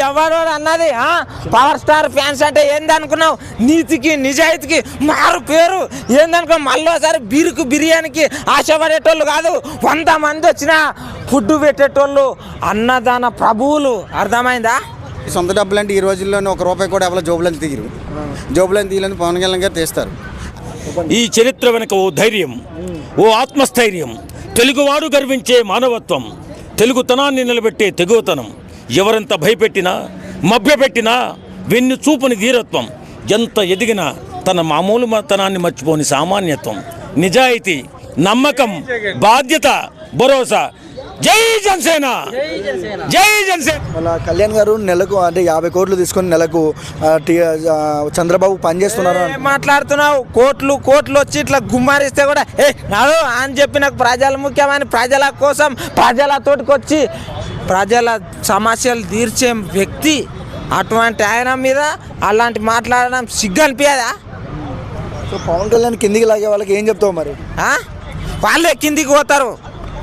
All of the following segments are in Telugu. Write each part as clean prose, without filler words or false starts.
ఎవరు అన్నది పవర్ స్టార్ ఫ్యాన్స్ అంటే ఏందనుకున్నావు? నీతికి నిజాయితీకి మారు పేరు. ఏందనుకున్నావు? మళ్ళీసారి బీరుకు బిర్యానీకి ఆశపడేటోళ్ళు కాదు, 100 మంది వచ్చినా ఫుడ్ పెట్టేటోళ్ళు అన్నదాన ప్రభువులు. అర్థమైందా? సొంత డబ్బులు అంటే ఈ రోజుల్లోనే ₹1 కూడా ఎవరో జోబులను తీయరు. జోబులను తీయాలని పవన్ కళ్యాణ్ గారు తీస్తారు. ఈ చరిత్ర వెనుక ఓ ధైర్యం, ఓ ఆత్మస్థైర్యం, తెలుగువాడు గర్వించే మానవత్వం, తెలుగుతనాన్ని నిలబెట్టే తెగువతనం, ఎవరెంత భయపెట్టినా మభ్యపెట్టినా వెన్ను చూపుని ధీరత్వం, ఎంత ఎదిగినా తన మామూలు తనాన్ని మర్చిపోని సామాన్యత్వం, నిజాయితీ, నమ్మకం, బాధ్యత, భరోసా. జై జనసేన, జై జనసేన. మన కళ్యాణ్ గారు నెలకు అంటే 50 కోట్లు తీసుకొని నెలకు చంద్రబాబు పనిచేస్తున్నారు మాట్లాడుతున్నావు. కోట్లు కోట్లు వచ్చి ఇట్లా గుమ్మారిస్తే కూడా నాడు అని చెప్పి నాకు ప్రజలు ముఖ్యమని ప్రజల కోసం ప్రజలతోటికి వచ్చి ప్రజల సమస్యలు తీర్చే వ్యక్తి. అటువంటి ఆయన మీద అలాంటి మాట్లాడడం సిగ్గు అనిపించదా? సో పవన్ కళ్యాణ్ కిందికి లాగే వాళ్ళకి ఏం చెప్తావు మరి? వాళ్ళే కిందికి పోతారు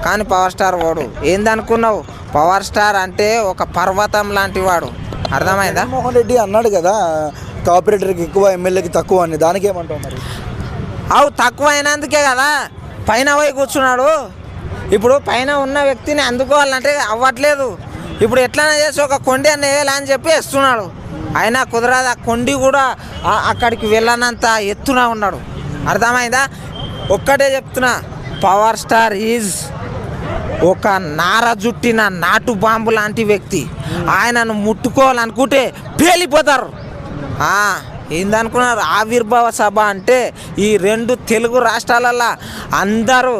కానీ పవర్ స్టార్ వాడు ఏందనుకున్నావు? పవర్ స్టార్ అంటే ఒక పర్వతం లాంటి వాడు. అర్థమైందా? జగన్మోహన్ రెడ్డి అన్నాడు కదా కార్పొరేటర్కి ఎక్కువ ఎమ్మెల్యేకి తక్కువ అని, దానికి ఏమంటావు మరి? తక్కువ అయినందుకే కదా పైన పోయి కూర్చున్నాడు. ఇప్పుడు పైన ఉన్న వ్యక్తిని అందుకోవాలంటే అవ్వట్లేదు. ఇప్పుడు ఎట్లైనా చేసి ఒక కొండి అన్న వేయాలని చెప్పి వేస్తున్నాడు. అయినా కుదరదు. ఆ కొండి కూడా అక్కడికి వెళ్ళనంత ఎత్తున ఉన్నాడు. అర్థమైందా? ఒక్కటే చెప్తున్నా, పవర్ స్టార్ ఈజ్ ఒక నార జుట్టిన నాటు బాంబు లాంటి వ్యక్తి. ఆయనను ముట్టుకోవాలనుకుంటే పేలిపోతారు. ఏందనుకున్నారు? ఆవిర్భావ సభ అంటే ఈ 2 తెలుగు రాష్ట్రాలలో అందరూ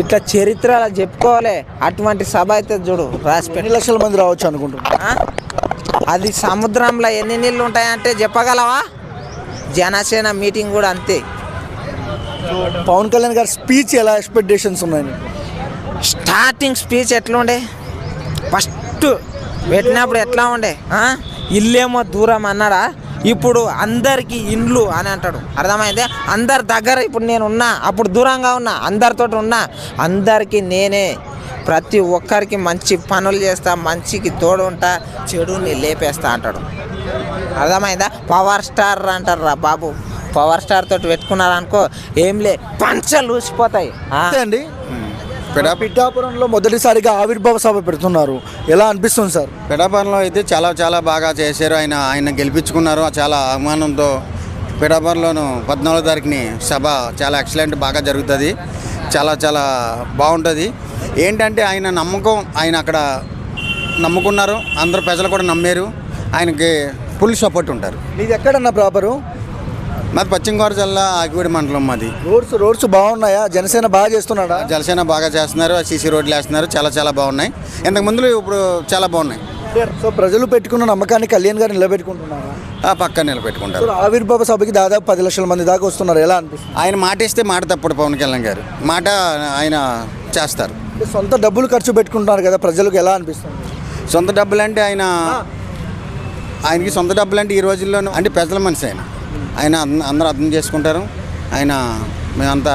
ఇట్లా చరిత్రలో చెప్పుకోవాలి. అటువంటి సభ అయితే చూడు రాసి 2 లక్షల మంది రావచ్చు అనుకుంటున్నా. అది సముద్రంలో ఎన్ని నీళ్ళు ఉంటాయంటే చెప్పగలవా? జనసేన మీటింగ్ కూడా అంతే. పవన్ కళ్యాణ్ గారి స్పీచ్ ఎలా ఎక్స్పెక్టేషన్స్ ఉన్నాయి? స్టార్టింగ్ స్పీచ్ ఎట్లా ఉండే? ఫస్ట్ పెట్టినప్పుడు ఎట్లా ఉండే? ఇల్లేమో దూరం అన్నాడా? ఇప్పుడు అందరికీ ఇండ్లు అని అంటాడు. అర్థమైందే? అందరి దగ్గర ఇప్పుడు నేను ఉన్నా, అప్పుడు దూరంగా ఉన్నా, అందరితో ఉన్నా, అందరికీ నేనే, ప్రతి ఒక్కరికి మంచి పనులు చేస్తా, మంచికి తోడు ఉంటా, చెడుని లేపేస్తా అంటాడు. అర్థమైందా? పవర్ స్టార్ అంటారు రా బాబు. పవర్ స్టార్ తోటి పెట్టుకున్నారనుకో ఏం లే, పంచలు ఊసిపోతాయి. అండి పిఠాపురంలో మొదటిసారిగా ఆవిర్భావ సభ పెడుతున్నారు, ఎలా అనిపిస్తుంది సార్? పిఠాపురంలో అయితే చాలా చాలా బాగా చేశారు. ఆయన గెలిపించుకున్నారు చాలా అభిమానంతో. పిఠాపురంలోను 14వ తారీఖుని సభ చాలా ఎక్సలెంట్ బాగా జరుగుతుంది. చాలా చాలా బాగుంటుంది. ఏంటంటే ఆయన నమ్మకం, ఆయన అక్కడ నమ్ముకున్నారు, అందరు ప్రజలు కూడా నమ్మారు. ఆయనకి ఫుల్ సపోర్ట్ ఉంటారు. ఇది ఎక్కడన్నా ప్రాపరు? మాది పశ్చిమ గోదావరి జిల్లా ఆకివీడి మండలం. మాది రోడ్స్ బాగున్నాయా? జనసేన బాగా చేస్తున్నాడా? జనసేన బాగా చేస్తున్నారు. సీసీ రోడ్లు వేస్తున్నారు, చాలా చాలా బాగున్నాయి. ఇంతకు ముందు ఇప్పుడు చాలా బాగున్నాయి. సో ప్రజలు పెట్టుకున్న నమ్మకాన్ని కళ్యాణ్ గారు నిలబెట్టుకుంటున్నారా? పక్కన నిలబెట్టుకుంటారు. ఆవిర్భావ సభకి దాదాపు 10 లక్షల మంది దాకా వస్తున్నారు, ఎలా అనిపిస్తుంది? ఆయన మాట ఇస్తే మాట తప్పుడు పవన్ కళ్యాణ్ గారు మాట ఆయన చేస్తారు. సొంత డబ్బులు ఖర్చు పెట్టుకుంటున్నారు కదా, ప్రజలకు ఎలా అనిపిస్తుంది? సొంత డబ్బులు అంటే ఆయనకి సొంత డబ్బులు అంటే ఈ రోజుల్లోనూ అంటే ప్రజల మనిషి ఆయన అందరూ అర్థం చేసుకుంటారు. మేమంతా